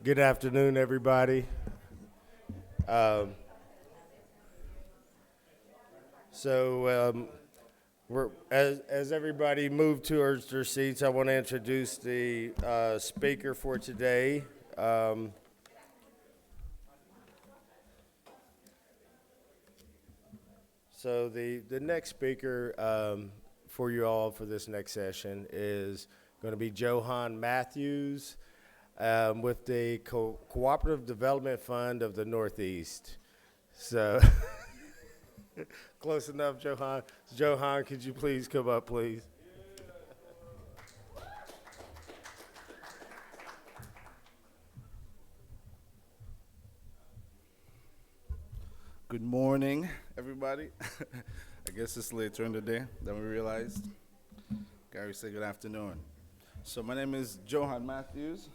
Good afternoon, everybody. Um, so, as everybody moved towards their seats, I want to introduce the speaker for today. Um, so the next speaker for you all for this next session is going to be Johan Matthews with the Cooperative Development Fund of the Northeast. So. Close enough, Johan. Johan, could you please come up, please? Good morning, everybody. I guess it's later in the day than we realized. Gary said good afternoon. So my name is Johan Matthews,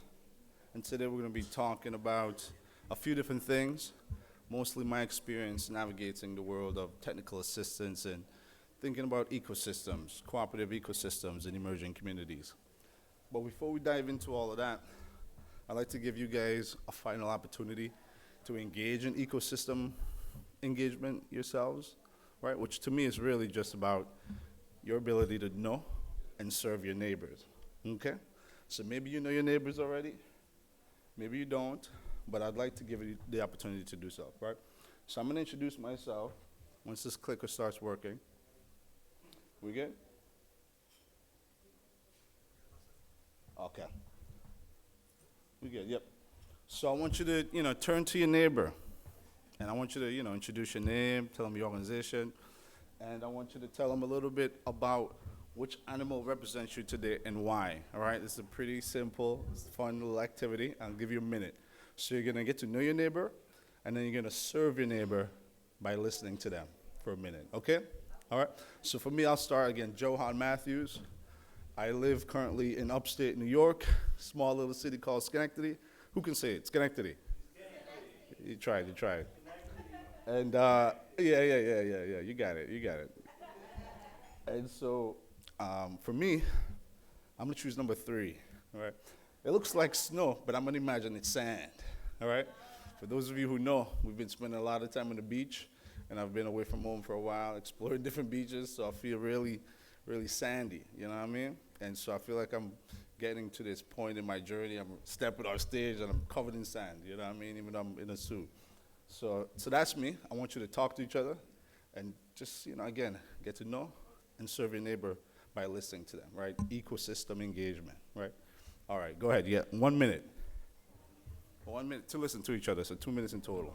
and today we're going to be talking about a few different things, mostly my experience navigating the world of technical assistance and thinking about ecosystems, cooperative ecosystems in emerging communities. But before we dive into all of that, I'd like to give you guys a final opportunity to engage in ecosystem engagement yourselves, right? Which to me is really just about your ability to know and serve your neighbors, okay? So maybe you know your neighbors already, maybe you don't, but I'd like to give you the opportunity to do so, right? So I'm gonna introduce myself once this clicker starts working. We good? Okay. We good, yep. So I want you to, turn to your neighbor. And I want you to, introduce your name, tell them your organization, and I want you to tell them a little bit about which animal represents you today and why, all right? It's a pretty simple, fun little activity. I'll give you a minute. So you're gonna get to know your neighbor, and then you're gonna serve your neighbor by listening to them for a minute, okay? All right, so for me, I'll start again, Johan Matthews. I live currently in upstate New York, small little city called Schenectady. Who can say it? Schenectady. You tried. And yeah. You got it. And so, for me, I'm gonna choose number 3. All right. It looks like snow, but I'm gonna imagine it's sand. All right. For those of you who know, we've been spending a lot of time on the beach, and I've been away from home for a while, exploring different beaches. So I feel really, really sandy. You know what I mean? And so I feel like I'm getting to this point in my journey. I'm stepping off stage and I'm covered in sand. You know what I mean? Even though I'm in a suit. So that's me. I want you to talk to each other and just, again, get to know and serve your neighbor by listening to them, right? Ecosystem engagement, right? All right, go ahead. Yeah, 1 minute. 1 minute to listen to each other, so 2 minutes in total.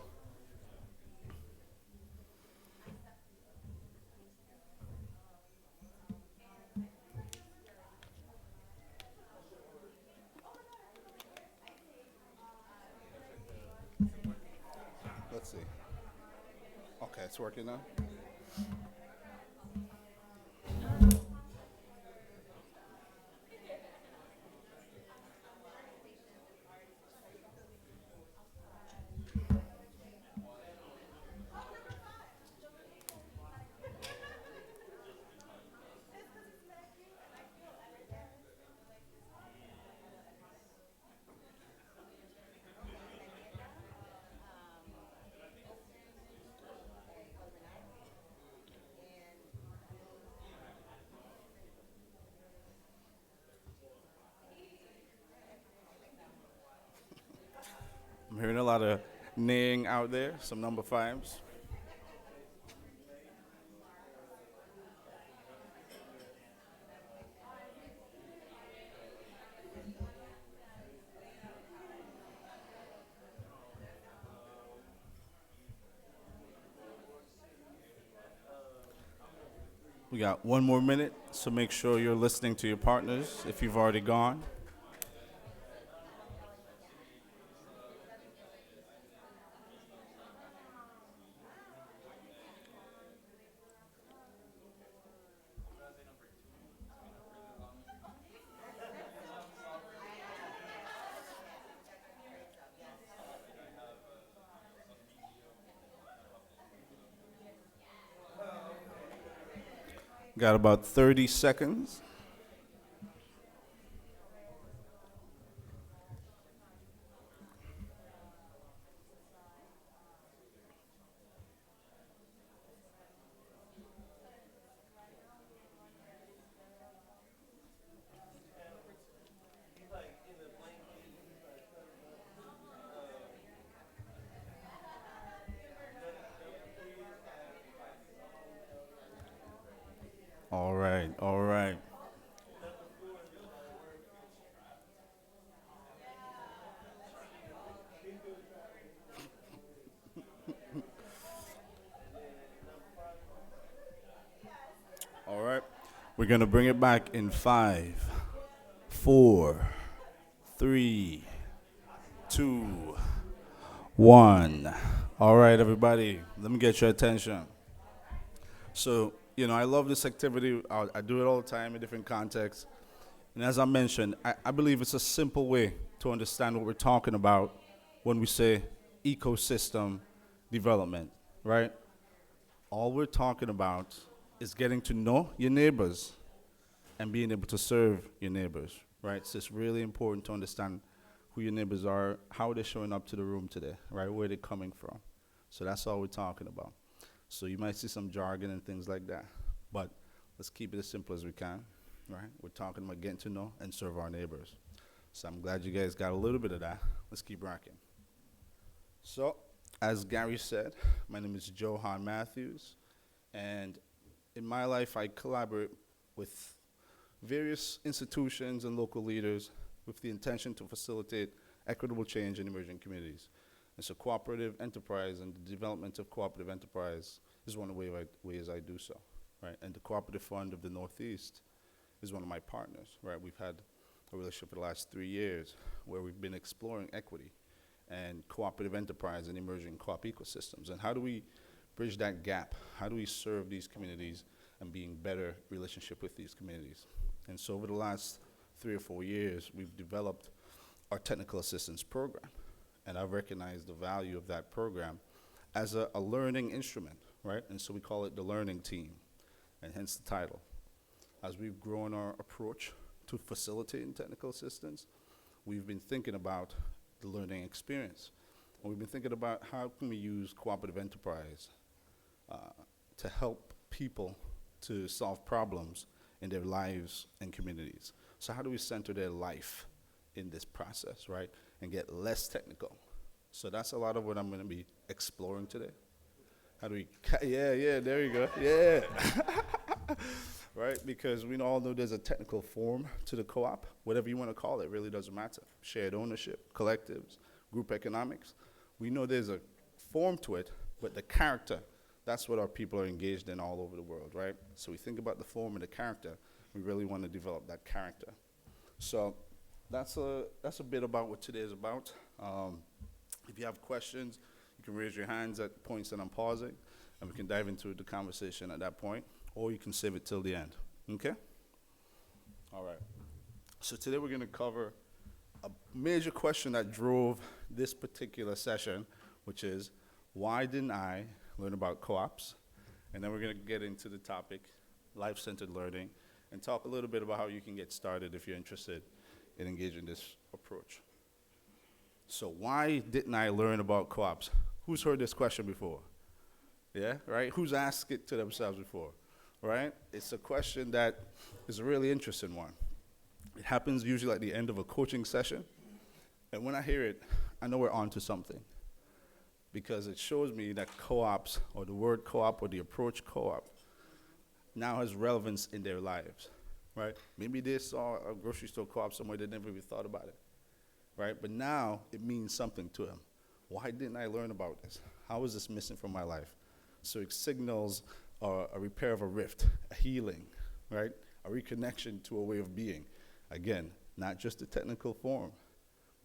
Let's see. Okay, it's working now. I'm hearing a lot of neighing out there, some number 5s. We got 1 more minute, so make sure you're listening to your partners if you've already gone. Got about 30 seconds. We're going to bring it back in 5, 4, 3, 2, 1. All right, everybody, let me get your attention. So, I love this activity. I do it all the time in different contexts. And as I mentioned, I believe it's a simple way to understand what we're talking about when we say ecosystem development, right? All we're talking about is getting to know your neighbors and being able to serve your neighbors, right? So it's really important to understand who your neighbors are, how they're showing up to the room today, right? Where they're coming from. So that's all we're talking about. So you might see some jargon and things like that, but let's keep it as simple as we can, right? We're talking about getting to know and serve our neighbors. So I'm glad you guys got a little bit of that. Let's keep rocking. So, as Gary said, my name is Johan Matthews, and in my life I collaborate with various institutions and local leaders with the intention to facilitate equitable change in emerging communities. And so cooperative enterprise and the development of cooperative enterprise is one of the ways I do so, right? And the Cooperative Fund of the Northeast is one of my partners, right? We've had a relationship for the last 3 years where we've been exploring equity and cooperative enterprise and emerging co-op ecosystems. And how do we bridge that gap? How do we serve these communities and be in better relationship with these communities? And so over the last 3 or 4 years, we've developed our technical assistance program. And I've recognized the value of that program as a learning instrument, right? And so we call it the learning team, and hence the title. As we've grown our approach to facilitating technical assistance, we've been thinking about the learning experience. And we've been thinking about how can we use cooperative enterprise to help people to solve problems in their lives and communities. So how do we center their life in this process, right? And get less technical. So that's a lot of what I'm going to be exploring today. How do we, yeah, there you go, yeah. Right, because we all know there's a technical form to the co-op. Whatever you want to call it, really doesn't matter. Shared ownership, collectives, group economics. We know there's a form to it, but the character, that's what our people are engaged in all over the world, right? So we think about the form and the character. We really want to develop that character. So that's a bit about what today is about. If you have questions, you can raise your hands at points that I'm pausing, and we can dive into the conversation at that point, or you can save it till the end, okay? All right. So today we're going to cover a major question that drove this particular session, which is, why didn't I learn about co-ops? And then we're going to get into the topic, life-centered learning, and talk a little bit about how you can get started if you're interested in engaging this approach. So why didn't I learn about co-ops? Who's heard this question before? Yeah, right? Who's asked it to themselves before, right? It's a question that is a really interesting one. It happens usually at the end of a coaching session. And when I hear it, I know we're on to something, because it shows me that co-ops, or the word co-op, or the approach co-op, now has relevance in their lives, right? Maybe they saw a grocery store co-op somewhere, they never even thought about it, right? But now it means something to them. Why didn't I learn about this? How is this missing from my life? So it signals a repair of a rift, a healing, right? A reconnection to a way of being. Again, not just the technical form,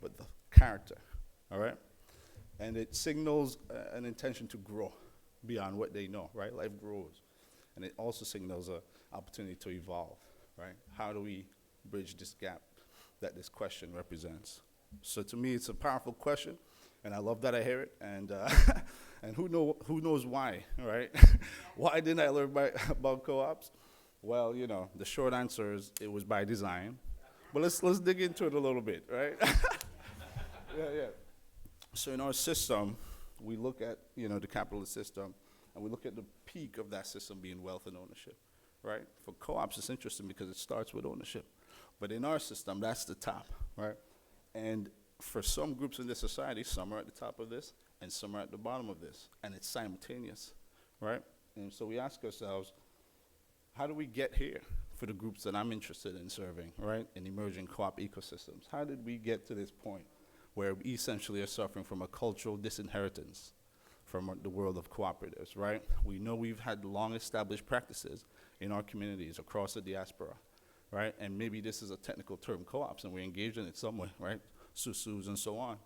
but the character, all right? And it signals an intention to grow beyond what they know, right? Life grows. And it also signals an opportunity to evolve, right? How do we bridge this gap that this question represents? So to me, it's a powerful question, and I love that I hear it, and and who knows why, right? Why didn't I learn about co-ops? Well, the short answer is it was by design, but let's dig into it a little bit, right? Yeah. So in our system, we look at the capitalist system, and we look at the peak of that system being wealth and ownership, right? For co-ops, it's interesting because it starts with ownership, but in our system, that's the top, right? And for some groups in this society, some are at the top of this, and some are at the bottom of this, and it's simultaneous, right? And so we ask ourselves, how do we get here for the groups that I'm interested in serving, right, in emerging co-op ecosystems? How did we get to this point where we essentially are suffering from a cultural disinheritance from the world of cooperatives, right? We know we've had long-established practices in our communities across the diaspora, right? And maybe this is a technical term, co-ops, and we're engaged in it somewhere, right? Susus and so on.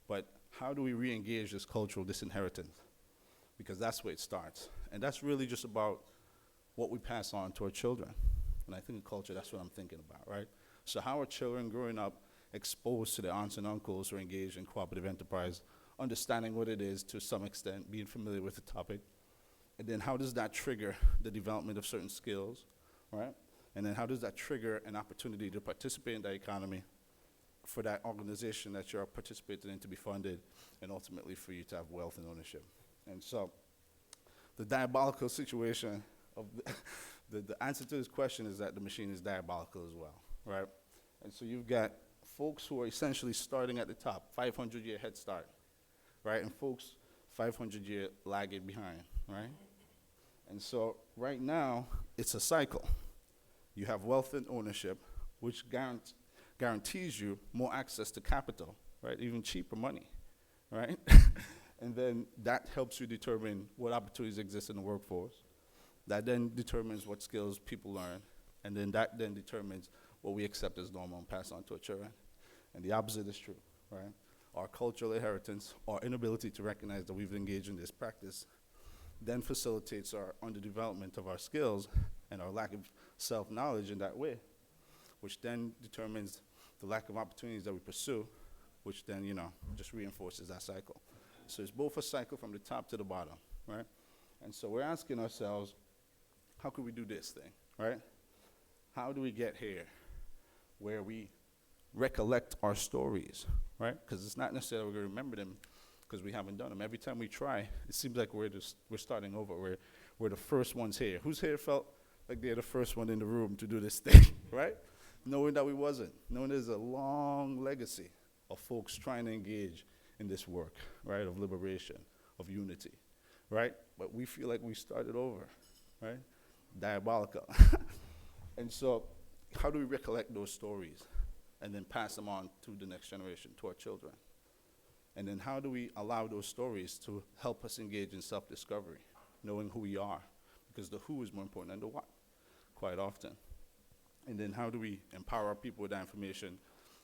But how do we re-engage this cultural disinheritance? Because that's where it starts. And that's really just about what we pass on to our children. And I think in culture, that's what I'm thinking about, right? So how are children growing up exposed to their aunts and uncles who are engaged in cooperative enterprise, understanding what it is to some extent, being familiar with the topic, and then how does that trigger the development of certain skills, right? And then how does that trigger an opportunity to participate in the economy for that organization that you're participating in to be funded, and ultimately for you to have wealth and ownership. And so the diabolical situation of the answer to this question is that the machine is diabolical as well, right? And so you've got folks who are essentially starting at the top, 500-year head start, right? And folks 500-year lagging behind, right? And so right now, it's a cycle. You have wealth and ownership, which guarantees you more access to capital, right? Even cheaper money, right? And then that helps you determine what opportunities exist in the workforce. That then determines what skills people learn. And then that then determines what we accept as normal and pass on to our children. And the opposite is true, right? Our cultural inheritance, our inability to recognize that we've engaged in this practice, then facilitates our underdevelopment of our skills and our lack of self-knowledge in that way, which then determines the lack of opportunities that we pursue, which then, just reinforces that cycle. So it's both a cycle from the top to the bottom, right? And so we're asking ourselves, how could we do this thing, right? How do we get here where we recollect our stories, right? Because it's not necessarily we're going to remember them because we haven't done them. Every time we try, it seems like we're starting over. We're the first ones here. Who's here felt like they're the first one in the room to do this thing, right? Knowing that we wasn't. Knowing there's a long legacy of folks trying to engage in this work, right, of liberation, of unity, right? But we feel like we started over, right? Diabolical. And so how do we recollect those stories and then pass them on to the next generation, to our children? And then how do we allow those stories to help us engage in self-discovery, knowing who we are? Because the who is more important than the what, quite often. And then how do we empower our people with that information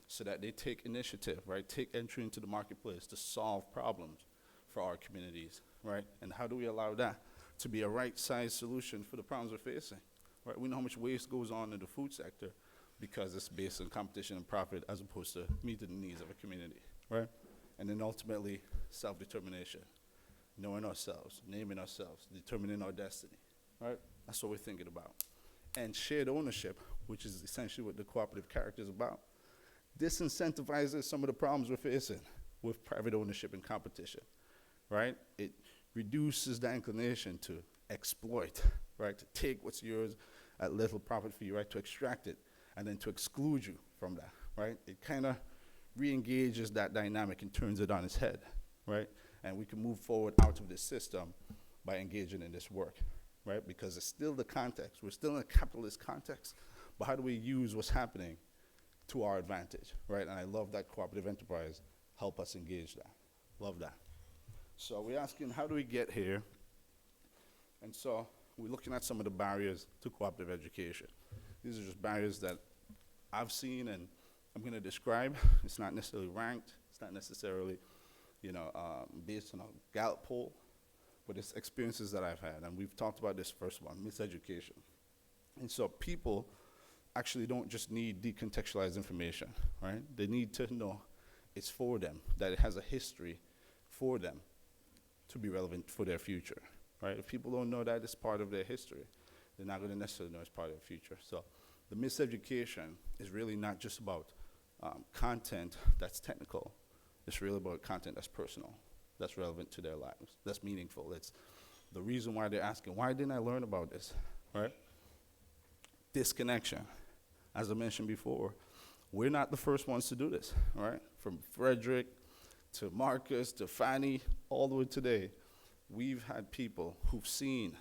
so that they take initiative, right? Take entry into the marketplace to solve problems for our communities, right? And how do we allow that to be a right-sized solution for the problems we're facing, right? We know how much waste goes on in the food sector because it's based on competition and profit as opposed to meeting the needs of a community, right? And then ultimately, self-determination, knowing ourselves, naming ourselves, determining our destiny, right? That's what we're thinking about. And shared ownership, which is essentially what the cooperative character is about, disincentivizes some of the problems we're facing with private ownership and competition, right? It reduces the inclination to exploit, right? To take what's yours at little profit for you, right? To extract it and then to exclude you from that, right? It kind of re-engages that dynamic and turns it on its head, right? And we can move forward out of this system by engaging in this work, right? Because it's still the context. We're still in a capitalist context, but how do we use what's happening to our advantage, right? And I love that cooperative enterprise help us engage that. Love that. So we're asking, how do we get here? And so we're looking at some of the barriers to cooperative education. These are just barriers that I've seen and I'm going to describe. It's not necessarily ranked. It's not necessarily, based on a Gallup poll, but it's experiences that I've had. And we've talked about this first one, miseducation. And so people actually don't just need decontextualized information, right? They need to know it's for them, that it has a history for them to be relevant for their future, right? If people don't know that it's part of their history, they're not going to necessarily know it's part of their future. So the miseducation is really not just about content that's technical. It's really about content that's personal, that's relevant to their lives, that's meaningful. It's the reason why they're asking, why didn't I learn about this, right? Disconnection. As I mentioned before, we're not the first ones to do this, right? From Frederick to Marcus to Fanny, all the way today, we've had people who've seen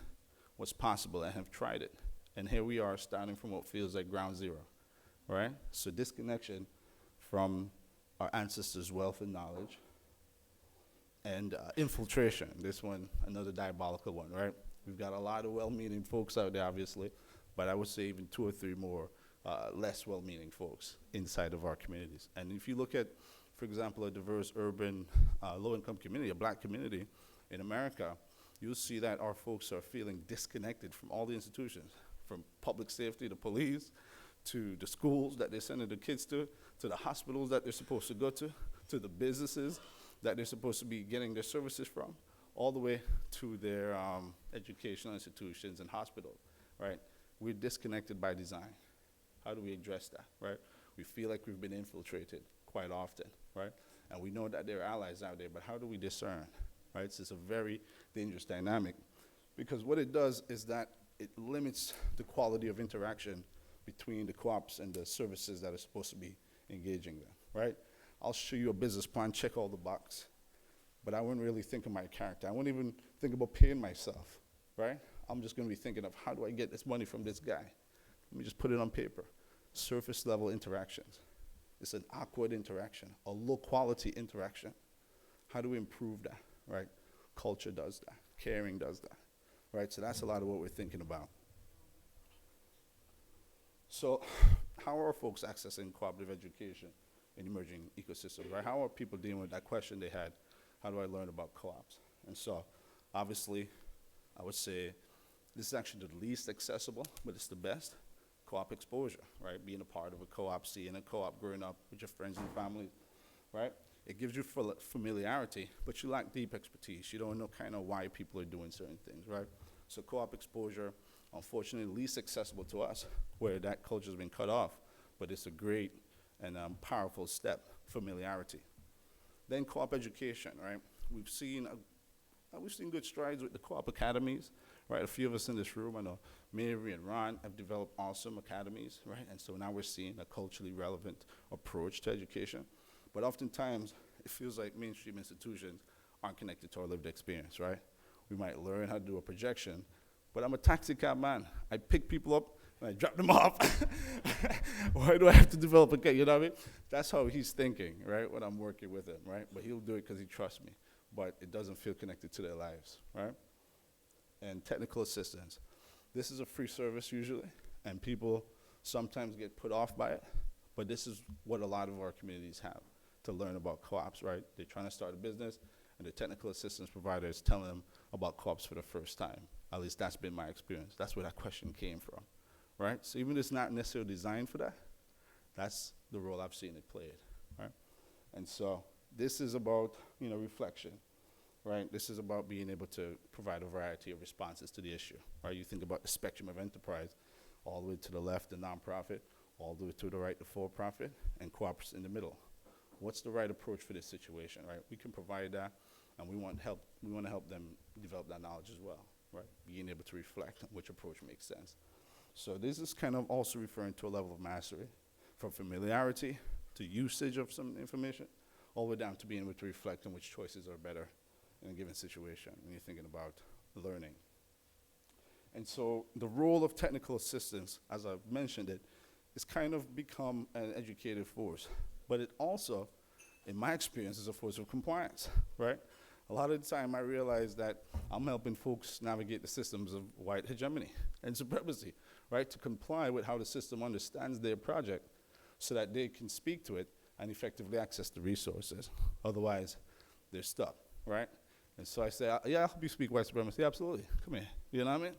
what's possible and have tried it. And here we are starting from what feels like ground zero, right? So disconnection from our ancestors' wealth and knowledge. And infiltration, this one, another diabolical one, right? We've got a lot of well-meaning folks out there, obviously, but I would say even 2 or 3 more less well-meaning folks inside of our communities. And if you look at, for example, a diverse urban low-income community, a black community in America, you'll see that our folks are feeling disconnected from all the institutions, from public safety, the police, to the schools that they're sending their kids to the hospitals that they're supposed to go to the businesses that they're supposed to be getting their services from, all the way to their educational institutions and hospitals, right? We're disconnected by design. How do we address that, right? We feel like we've been infiltrated quite often, right? And we know that there are allies out there, but how do we discern, right? So it's a very dangerous dynamic, because what it does is that it limits the quality of interaction between the co-ops and the services that are supposed to be engaging them, right? I'll show you a business plan, check all the boxes, but I wouldn't really think of my character. I wouldn't even think about paying myself, right? I'm just gonna be thinking of, how do I get this money from this guy? Let me just put it on paper. Surface level interactions. It's an awkward interaction, a low quality interaction. How do we improve that, right? Culture does that, caring does that, right? So that's a lot of what we're thinking about. So how are folks accessing cooperative education in emerging ecosystems, right? How are people dealing with that question they had, how do I learn about co-ops? And so obviously I would say this is actually the least accessible, but it's the best. Co-op exposure, right? Being a part of a co-op, seeing a co-op, growing up with your friends and family, right? It gives you familiarity, but you lack deep expertise. You don't know kind of why people are doing certain things, right? So co-op exposure, unfortunately, least accessible to us, where that culture has been cut off, but it's a great and powerful step, familiarity. Then co-op education, right? We've seen good strides with the co-op academies, right? A few of us in this room, I know Mary and Ron have developed awesome academies, right? And so now we're seeing a culturally relevant approach to education. But oftentimes, it feels like mainstream institutions aren't connected to our lived experience, right? We might learn how to do a projection, but I'm a taxi cab man. I pick people up and I drop them off. Why do I have to develop a cab, you know what I mean? That's how he's thinking, right, when I'm working with him, right? But he'll do it because he trusts me, but it doesn't feel connected to their lives, right? And technical assistance. This is a free service usually, and people sometimes get put off by it, but this is what a lot of our communities have to learn about co-ops, right? They're trying to start a business, and the technical assistance provider is telling them about co-ops for the first time. At least that's been my experience. That's where that question came from, right? So even if it's not necessarily designed for that, that's the role I've seen it played, right? And so this is about, reflection, right? This is about being able to provide a variety of responses to the issue, right? You think about the spectrum of enterprise, all the way to the left, the nonprofit, all the way to the right, the for-profit, and co-ops in the middle. What's the right approach for this situation, right? We can provide that, and we want to help them develop that knowledge as well, right? Being able to reflect on which approach makes sense. So this is kind of also referring to a level of mastery, from familiarity to usage of some information, all the way down to being able to reflect on which choices are better in a given situation when you're thinking about learning. And so the role of technical assistance, as I've mentioned it, is kind of become an educative force. But it also, in my experience, is a force of compliance, right? A lot of the time I realize that I'm helping folks navigate the systems of white hegemony and supremacy, right? To comply with how the system understands their project so that they can speak to it and effectively access the resources. Otherwise, they're stuck, right? And so I say, yeah, I'll help you speak white supremacy. Yeah, absolutely, come here, you know what I mean?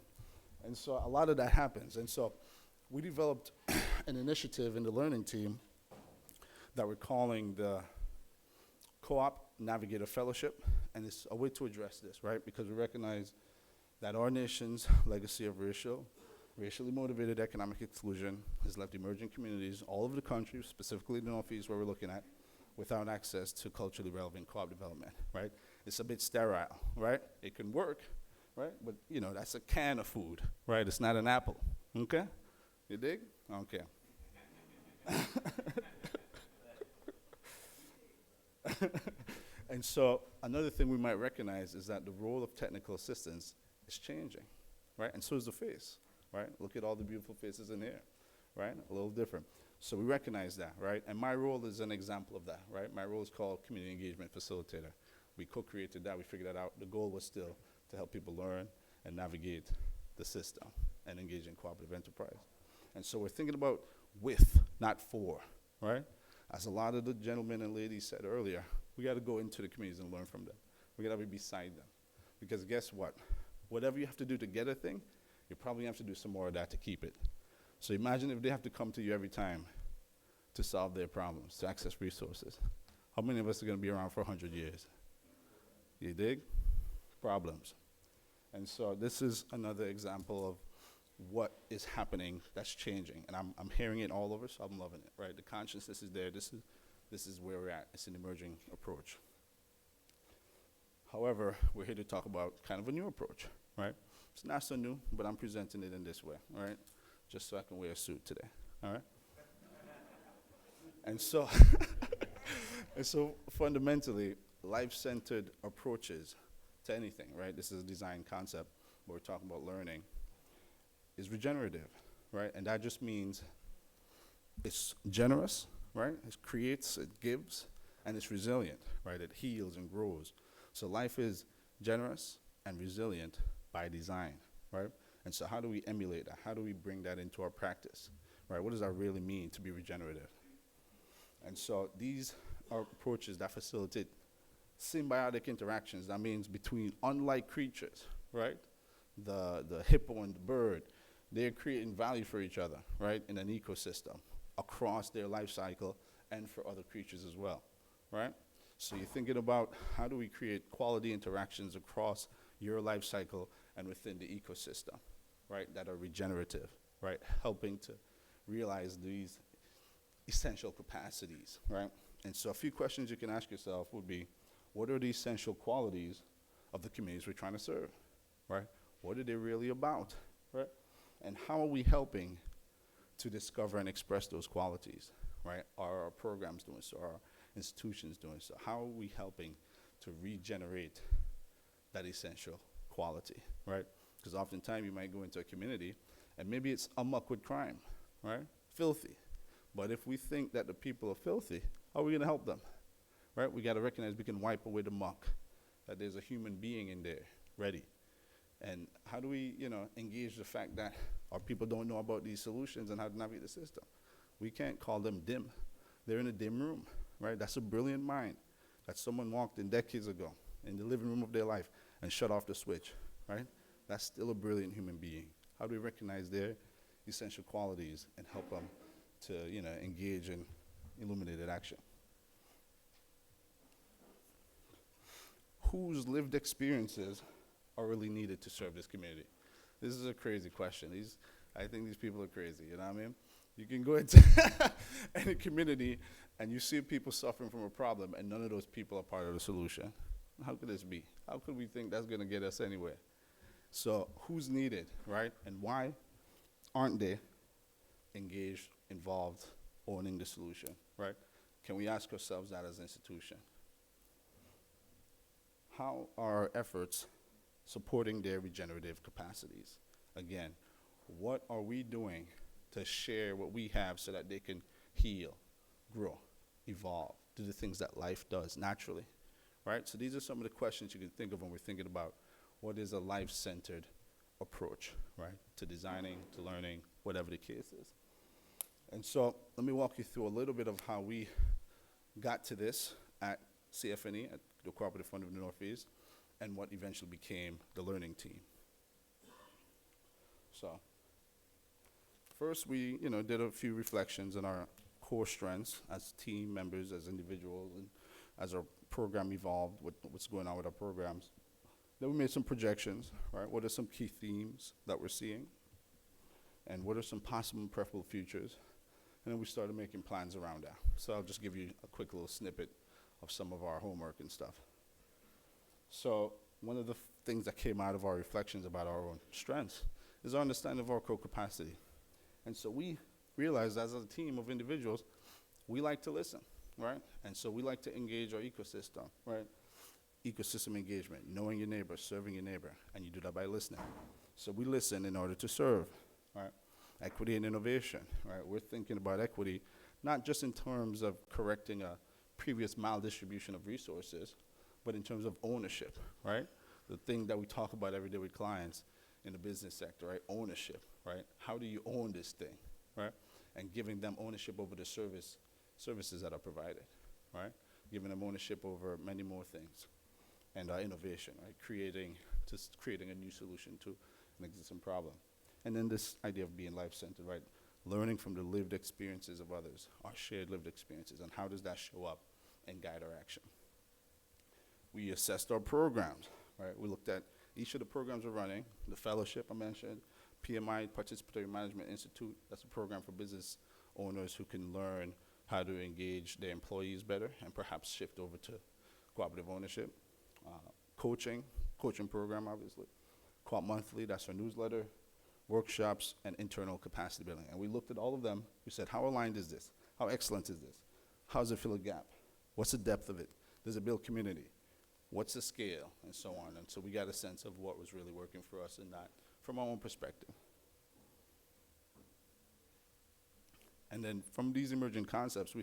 And so a lot of that happens. And so we developed an initiative in the learning team that we're calling the Co-op Navigator Fellowship, and it's a way to address this, right? Because we recognize that our nation's legacy of racially motivated economic exclusion has left emerging communities all over the country, specifically the Northeast where we're looking at, without access to culturally relevant co-op development, right? It's a bit sterile, right? It can work, right? But, that's a can of food, right? It's not an apple, okay? You dig? Okay. And so another thing we might recognize is that the role of technical assistance is changing, right? And so is the face, right? Look at all the beautiful faces in here, right? A little different. So we recognize that, right? And my role is an example of that, right? My role is called Community Engagement Facilitator. We co-created that, we figured that out. The goal was still to help people learn and navigate the system. and engage in cooperative enterprise. And so we're thinking about with, not for, right? As a lot of the gentlemen and ladies said earlier, we got to go into the communities and learn from them. We got to be beside them. Because guess what? Whatever you have to do to get a thing, you probably have to do some more of that to keep it. So imagine if they have to come to you every time to solve their problems, to access resources. How many of us are going to be around for 100 years? You dig? Problems. And so this is another example of what is happening that's changing. And I'm hearing it all over, so I'm loving it, right? The consciousness is there. This is where we're at. It's an emerging approach. However, we're here to talk about kind of a new approach, right? It's not so new, but I'm presenting it in this way, all right? Just so I can wear a suit today, all right? And so, fundamentally, life-centered approaches to anything, right? This is a design concept, but we're talking about learning, is regenerative, right? And that just means it's generous, right? It creates, it gives, and it's resilient, right? It heals and grows. So life is generous and resilient by design, right? And so how do we emulate that? How do we bring that into our practice, right? What does that really mean to be regenerative? And so these are approaches that facilitate symbiotic interactions. That means between unlike creatures, right? The hippo and the bird, they're creating value for each other, right? In an ecosystem across their life cycle and for other creatures as well, right? So you're thinking about how do we create quality interactions across your life cycle and within the ecosystem, right? That are regenerative, right? Helping to realize these essential capacities, right? And so a few questions you can ask yourself would be, what are the essential qualities of the communities we're trying to serve, right? What are they really about, right? And how are we helping to discover and express those qualities, right? Are our programs doing so? Are our institutions doing so? How are we helping to regenerate that essential quality, right? Because oftentimes you might go into a community and maybe it's amok with crime, right? Filthy. But if we think that the people are filthy, how are we going to help them, right? We got to recognize we can wipe away the muck, that there's a human being in there ready. And how do we, engage the fact that our people don't know about these solutions and how to navigate the system? We can't call them dim. They're in a dim room, right? That's a brilliant mind that someone walked in decades ago in the living room of their life and shut off the switch, right? That's still a brilliant human being. How do we recognize their essential qualities and help them to, engage in illuminated action? Whose lived experiences are really needed to serve this community? This is a crazy question. I think these people are crazy, you know what I mean? You can go into any community and you see people suffering from a problem and none of those people are part of the solution. How could this be? How could we think that's gonna get us anywhere? So who's needed, right? And why aren't they engaged, involved, owning the solution, right? Can we ask ourselves that as an institution? How are our efforts supporting their regenerative capacities? Again, what are we doing to share what we have so that they can heal, grow, evolve, do the things that life does naturally, right? So these are some of the questions you can think of when we're thinking about what is a life-centered approach, right? To designing, to learning, whatever the case is. And so let me walk you through a little bit of how we got to this at CFNE, at the Cooperative Fund of the Northeast, and what eventually became the learning team. So first we, did a few reflections on our core strengths as team members, as individuals, and as our program evolved, what's going on with our programs. Then we made some projections, right? What are some key themes that we're seeing? And what are some possible and preferable futures? And then we started making plans around that. So I'll just give you a quick little snippet of some of our homework and stuff. So one of the things that came out of our reflections about our own strengths is our understanding of our co-capacity. And so we realized as a team of individuals, we like to listen, right? And so we like to engage our ecosystem, right? Ecosystem engagement, knowing your neighbor, serving your neighbor, and you do that by listening. So we listen in order to serve, right? Equity and innovation, right? We're thinking about equity, not just in terms of correcting a previous maldistribution of resources, but in terms of ownership, right? The thing that we talk about every day with clients in the business sector, right? Ownership, right? How do you own this thing, right? And giving them ownership over the services that are provided, right? Giving them ownership over many more things. And innovation, right? Creating a new solution to an existing problem. And then this idea of being life-centered, right? Learning from the lived experiences of others, our shared lived experiences, and how does that show up and guide our action. We assessed our programs, right? We looked at each of the programs we're running, the fellowship I mentioned, PMI, Participatory Management Institute, that's a program for business owners who can learn how to engage their employees better and perhaps shift over to cooperative ownership. Coaching program, obviously. Co-op Monthly, that's our newsletter, workshops, and internal capacity building. And we looked at all of them. We said, how aligned is this? How excellent is this? How does it fill a gap? What's the depth of it? Does it build community? What's the scale? And so on. And so we got a sense of what was really working for us and not from our own perspective. And then from these emerging concepts,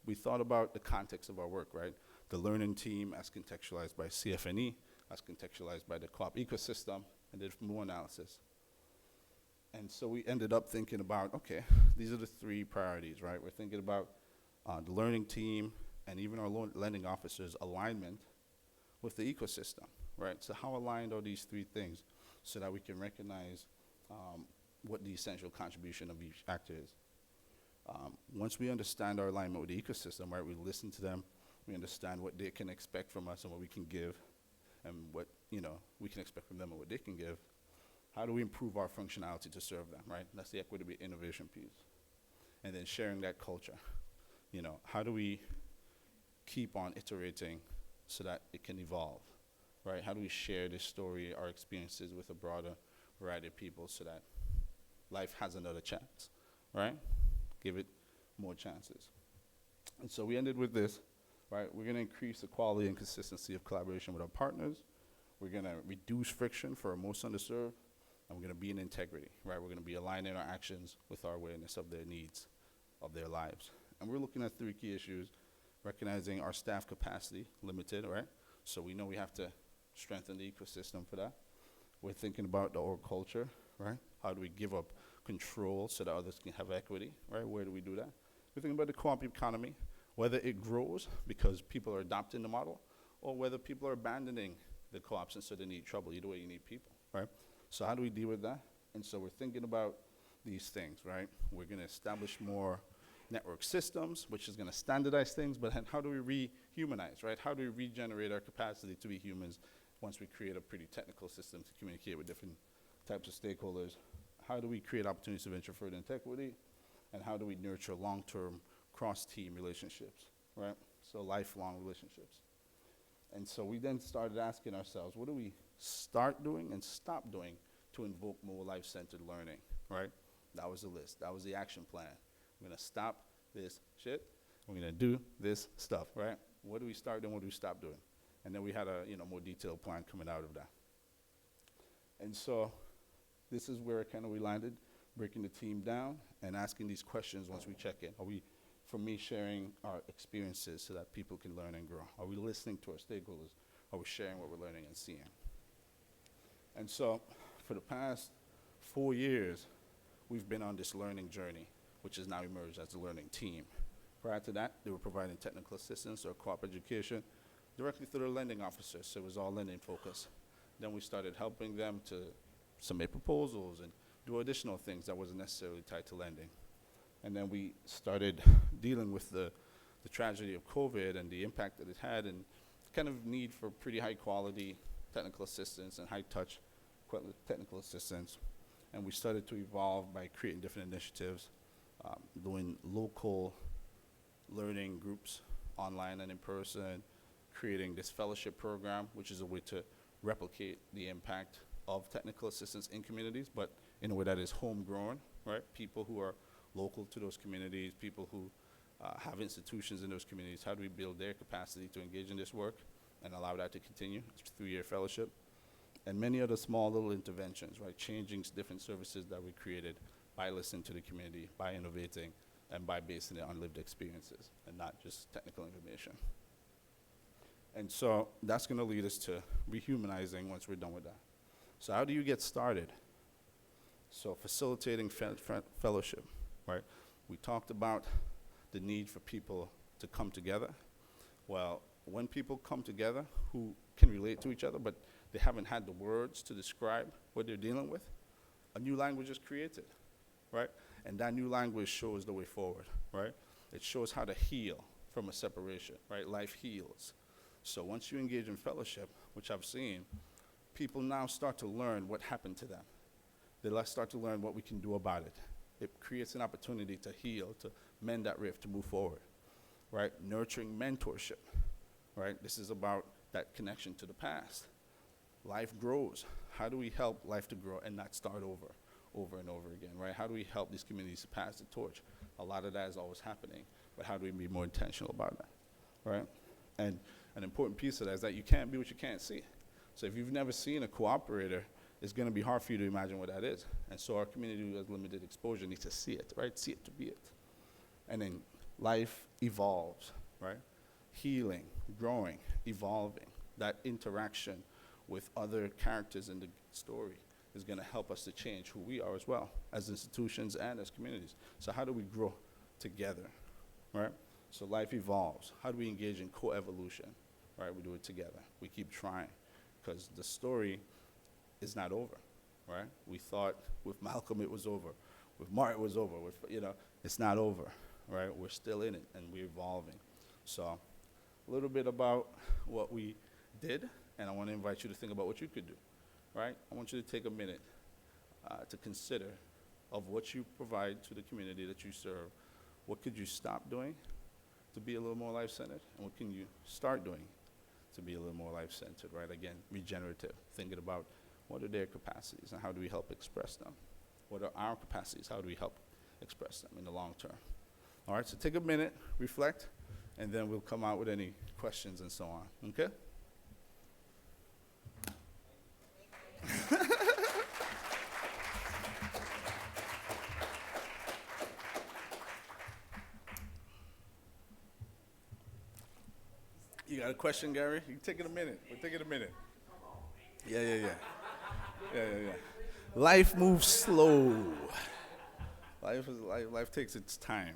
we thought about the context of our work, right? The learning team as contextualized by CFNE, as contextualized by the co-op ecosystem, and did more analysis. And so we ended up thinking about, okay, these are the three priorities, right? We're thinking about the learning team and even our lending officers' alignment with the ecosystem, right? So how aligned are these three things so that we can recognize what the essential contribution of each actor is? Once we understand our alignment with the ecosystem, right, we listen to them, we understand what they can expect from us and what we can give, and what, we can expect from them and what they can give. How do we improve our functionality to serve them, right? That's the equity innovation piece. And then sharing that culture. How do we keep on iterating so that it can evolve, right? How do we share this story, our experiences with a broader variety of people so that life has another chance, right? Give it more chances. And so we ended with this, right? We're gonna increase the quality and consistency of collaboration with our partners. We're gonna reduce friction for our most underserved, and we're gonna be in integrity, right? We're gonna be aligning our actions with our awareness of their needs, of their lives. And we're looking at three key issues: recognizing our staff capacity, limited, right? So we know we have to strengthen the ecosystem for that. We're thinking about the org culture, right? How do we give up control so that others can have equity, right? Where do we do that? We're thinking about the co-op economy, whether it grows because people are adopting the model, or whether people are abandoning the co-ops and so they need trouble. Either way, you need people, right? So how do we deal with that? And so we're thinking about these things, right? We're gonna establish more network systems, which is gonna standardize things, but how do we rehumanize, right? How do we regenerate our capacity to be humans once we create a pretty technical system to communicate with different types of stakeholders? How do we create opportunities to venture further into equity? And how do we nurture long-term cross-team relationships, right? So lifelong relationships. And so we then started asking ourselves, what do we start doing and stop doing to invoke more life-centered learning, right? That was the list. That was the action plan. We're gonna stop this shit. We're gonna do this stuff, right? What do we start doing? What do we stop doing? And then we had a more detailed plan coming out of that. And so this is where kind of we landed, breaking the team down and asking these questions once we check in. Are we, for me, sharing our experiences so that people can learn and grow? Are we listening to our stakeholders? Are we sharing what we're learning and seeing? And so for the past 4 years, we've been on this learning journey, which has now emerged as a learning team. Prior to that, they were providing technical assistance or co-op education directly through their lending officers, so it was all lending focused. Then we started helping them to submit proposals and do additional things that wasn't necessarily tied to lending. And then we started dealing with the tragedy of COVID and the impact that it had, and kind of need for pretty high quality technical assistance and high touch technical assistance. And we started to evolve by creating different initiatives, doing local learning groups, online and in person, creating this fellowship program, which is a way to replicate the impact of technical assistance in communities, but in a way that is homegrown, right? People who are local to those communities, people who have institutions in those communities, how do we build their capacity to engage in this work and allow that to continue? It's a 3-year fellowship. And many other small little interventions, right? Changing different services that we created by listening to the community, by innovating, and by basing it on lived experiences and not just technical information. And so that's gonna lead us to rehumanizing once we're done with that. So how do you get started? So facilitating fellowship, right? We talked about the need for people to come together. Well, when people come together who can relate to each other, but they haven't had the words to describe what they're dealing with, a new language is created, right? And that new language shows the way forward, right? It shows how to heal from a separation, right? Life heals. So once you engage in fellowship, which I've seen, people now start to learn what happened to them. They start to learn what we can do about it. It creates an opportunity to heal, to mend that rift, to move forward, right? Nurturing mentorship, right? This is about that connection to the past. Life grows. How do we help life to grow and not start over and over again, right? How do we help these communities to pass the torch? A lot of that is always happening, but how do we be more intentional about that, right? And an important piece of that is that you can't be what you can't see. So if you've never seen a cooperator, it's going to be hard for you to imagine what that is. And so our community who has limited exposure needs to see it, right? See it to be it. And then life evolves, right? Healing, growing, evolving. That interaction with other characters in the story is going to help us to change who we are as well, as institutions and as communities. So how do we grow together, right? So life evolves. How do we engage in co-evolution, right? We do it together. We keep trying, because the story is not over, right? We thought with Malcolm it was over, with Martin it was over, with, it's not over, right? We're still in it, and we're evolving. So a little bit about what we did, and I want to invite you to think about what you could do, right? I want you to take a minute to consider of what you provide to the community that you serve. What could you stop doing to be a little more life-centered, and what can you start doing to be a little more life-centered, right? Again, regenerative, thinking about what are their capacities and how do we help express them? What are our capacities? How do we help express them in the long term? All right, so take a minute, reflect, and then we'll come out with any questions and so on, okay? You got a question, Gary? You can take it a minute. We're taking a minute. Yeah. Life moves slow. Life takes its time.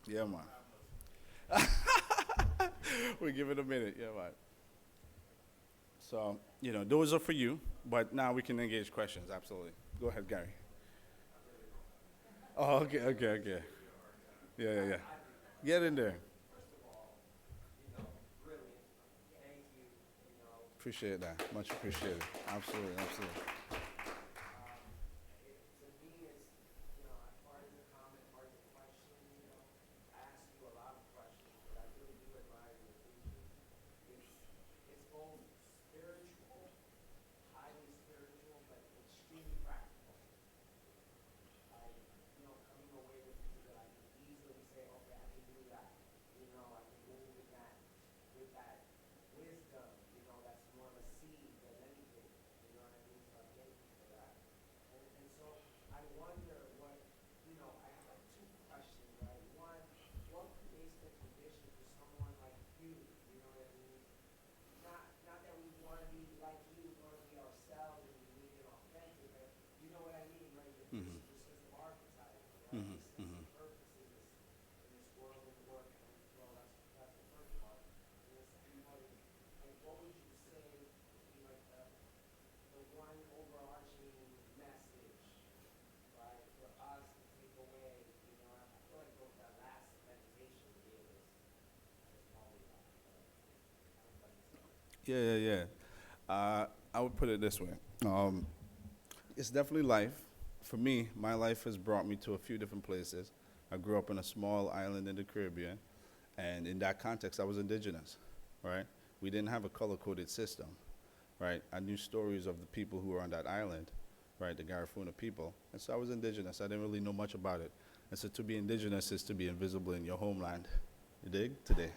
Yeah, man. We give it a minute. Yeah, man. So, those are for you, but now we can engage questions. Absolutely. Go ahead, Gary. Oh, okay. Yeah. Get in there. Appreciate that. Much appreciated. Absolutely. Yeah. I would put it this way. It's definitely life. For me, my life has brought me to a few different places. I grew up in a small island in the Caribbean, and in that context, I was indigenous, right? We didn't have a color-coded system, right? I knew stories of the people who were on that island, right, the Garifuna people, and so I was indigenous. I didn't really know much about it. And so to be indigenous is to be invisible in your homeland. You dig? Today.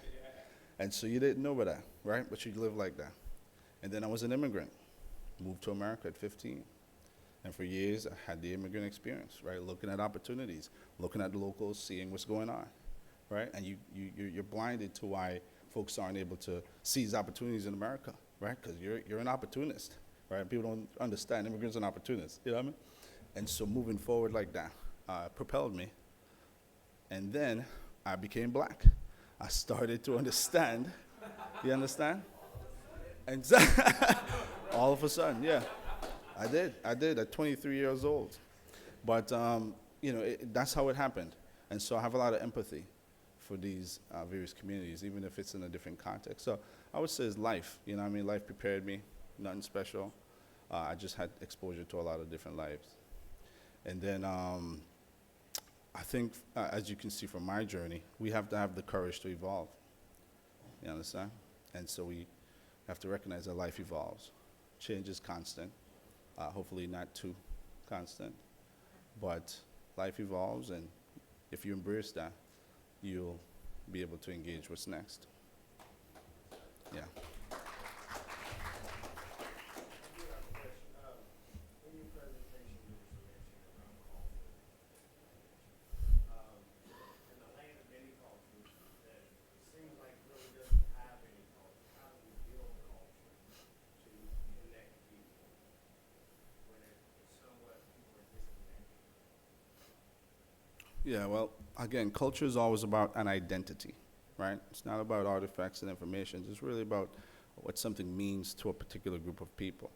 And so you didn't know about that, right? But you lived like that. And then I was an immigrant, moved to America at 15. And for years, I had the immigrant experience, right? Looking at opportunities, looking at the locals, seeing what's going on, right? And you're blinded to why folks aren't able to seize opportunities in America, right? Because you're an opportunist, right? People don't understand immigrants and opportunists, you know what I mean? And so moving forward like that propelled me. And then I became black. I started to understand. You understand? And so all of a sudden, yeah, I did at 23 years old. But, that's how it happened. And so I have a lot of empathy for these various communities, even if it's in a different context. So I would say it's life, you know what I mean? Life prepared me, nothing special. I just had exposure to a lot of different lives. And then I think, as you can see from my journey, we have to have the courage to evolve. You understand? And so we have to recognize that life evolves. Change is constant, hopefully not too constant, but life evolves, and if you embrace that, you'll be able to engage what's next. Yeah. Yeah, well, again, culture is always about an identity, right? It's not about artifacts and information. It's really about what something means to a particular group of people.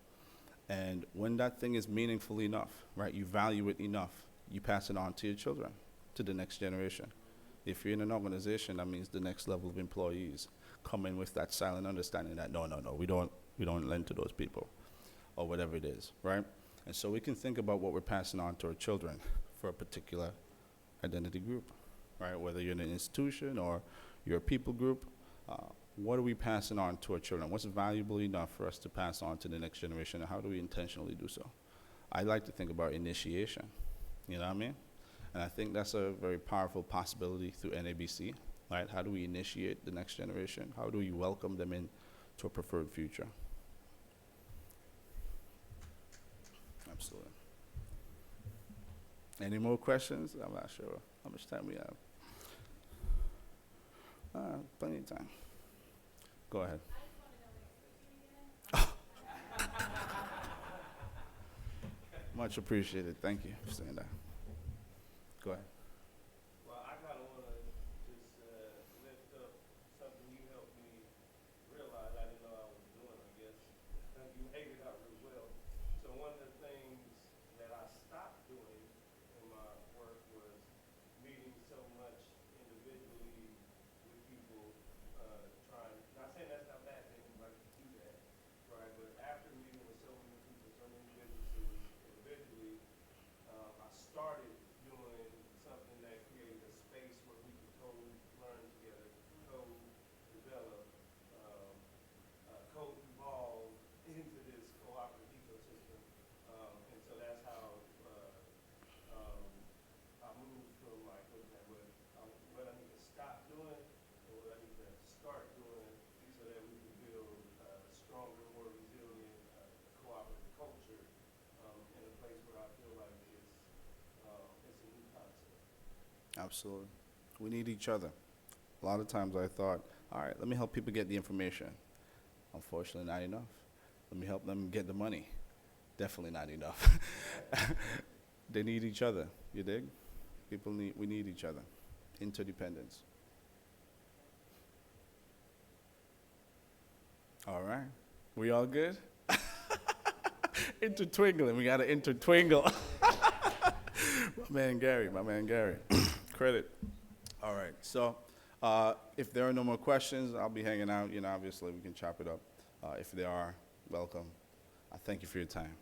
And when that thing is meaningful enough, right, you value it enough, you pass it on to your children, to the next generation. If you're in an organization, that means the next level of employees come in with that silent understanding that no, we don't lend to those people, or whatever it is, right? And so we can think about what we're passing on to our children for a particular identity group, right? Whether you're in an institution or you're a people group, what are we passing on to our children? What's valuable enough for us to pass on to the next generation, and how do we intentionally do so? I like to think about initiation, you know what I mean? And I think that's a very powerful possibility through NABC, right? How do we initiate the next generation? How do we welcome them in to a preferred future? Absolutely. Any more questions? I'm not sure how much time we have. Plenty of time. Go ahead. Much appreciated. Thank you for saying that. Go ahead. Well, I kind of want to just lift up something you helped me realize I didn't know I was doing, I guess. You laid it out really well. So one of the things that I stopped doing in my work was meeting so much individually with people, not saying that's not bad, they like to do that, right? But after meeting with so many people, so many businesses individually, I started doing something that created a space where we could co-learn together, co-develop, co-evolve into this cooperative ecosystem. And so that's how I moved from like looking at what I need to stop doing and what I need to start doing so that we can build a stronger, more resilient cooperative culture in a place where I feel like it's a new concept. Absolutely. We need each other. A lot of times I thought, all right, let me help people get the information. Unfortunately, not enough. Let me help them get the money. Definitely not enough. They need each other, you dig? We need each other. Interdependence. All right. We all good? Intertwingling. We got to intertwingle. My man Gary. Credit. All right. So if there are no more questions, I'll be hanging out. Obviously we can chop it up. If there are, welcome. I thank you for your time.